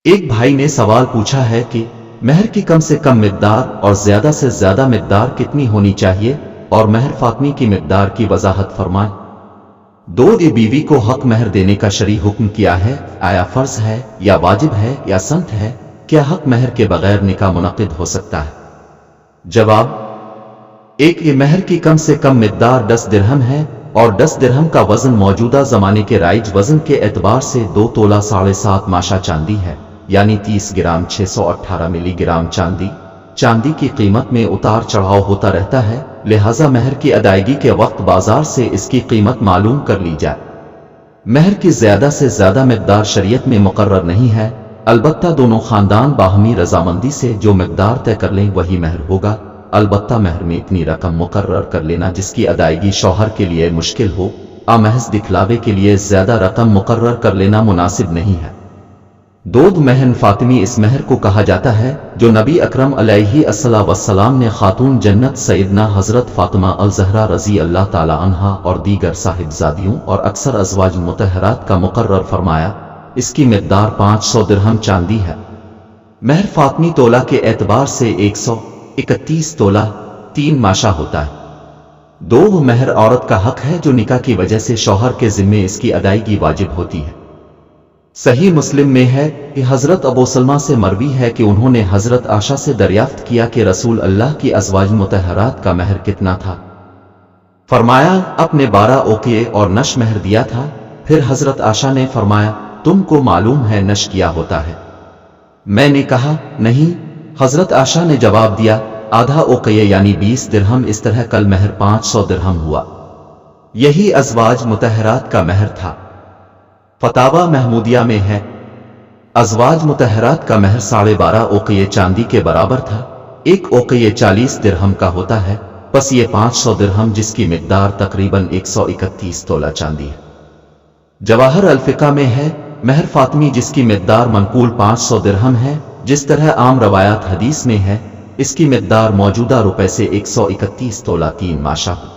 ایک بھائی نے سوال پوچھا ہے کہ مہر کی کم سے کم مقدار اور زیادہ سے زیادہ مقدار کتنی ہونی چاہیے اور مہر فاطمی کی مقدار کی وضاحت فرمائیں۔ بیوی کو حق مہر دینے کا شرعی حکم کیا ہے؟ آیا فرض ہے یا واجب ہے یا سنت ہے؟ کیا حق مہر کے بغیر نکاح منعقد ہو سکتا ہے؟ جواب: ایک، یہ مہر کی کم سے کم مقدار 10 درہم ہے اور 10 درہم کا وزن موجودہ زمانے کے رائج وزن کے اعتبار سے 2 تولہ 7.5 ماشا چاندی ہے، یعنی 30 گرام 618 ملی گرام چاندی۔ چاندی کی قیمت میں اتار چڑھاؤ ہوتا رہتا ہے، لہذا مہر کی ادائیگی کے وقت بازار سے اس کی قیمت معلوم کر لی جائے۔ مہر کی زیادہ سے زیادہ مقدار شریعت میں مقرر نہیں ہے، البتہ دونوں خاندان باہمی رضامندی سے جو مقدار طے کر لیں وہی مہر ہوگا۔ البتہ مہر میں اتنی رقم مقرر کر لینا جس کی ادائیگی شوہر کے لیے مشکل ہو، محض دکھلاوے کے لیے زیادہ رقم مقرر کر لینا مناسب نہیں ہے۔ مہر فاطمی اس مہر کو کہا جاتا ہے جو نبی اکرم علیہ الصلوۃ والسلام نے خاتون جنت سیدنا حضرت فاطمہ الزہرا رضی اللہ تعالی عنہا اور دیگر صاحبزادیوں اور اکثر ازواج مطہرات کا مقرر فرمایا۔ اس کی مقدار 500 درہم چاندی ہے۔ مہر فاطمی تولہ کے اعتبار سے 131 تولہ 3 ماشا ہوتا ہے۔ مہر عورت کا حق ہے جو نکاح کی وجہ سے شوہر کے ذمے اس کی ادائیگی واجب ہوتی ہے۔ صحیح مسلم میں ہے کہ حضرت ابو سلمہ سے مروی ہے کہ انہوں نے حضرت عائشہ سے دریافت کیا کہ رسول اللہ کی ازواج مطہرات کا مہر کتنا تھا؟ فرمایا اپنے 12 اوقیے اور نش مہر دیا تھا۔ پھر حضرت عائشہ نے فرمایا تم کو معلوم ہے نش کیا ہوتا ہے؟ میں نے کہا نہیں۔ حضرت عائشہ نے جواب دیا آدھا اوقیہ یعنی 20 درہم، اس طرح کل مہر 500 درہم ہوا۔ یہی ازواج مطہرات کا مہر تھا۔ فتاوی محمودیہ میں ہے ازواج مطہرات کا مہر 12.5 اوقیہ چاندی کے برابر تھا۔ 1 اوقیہ 40 درہم کا ہوتا ہے، پس یہ 500 درہم جس کی مقدار تقریباً 131 تولہ چاندی ہے۔ جواہر الفقہ میں ہے مہر فاطمی جس کی مقدار منقول 500 درہم ہے، جس طرح عام روایات حدیث میں ہے اس کی مقدار موجودہ روپے سے 131 تولہ 3 ماشا ہو۔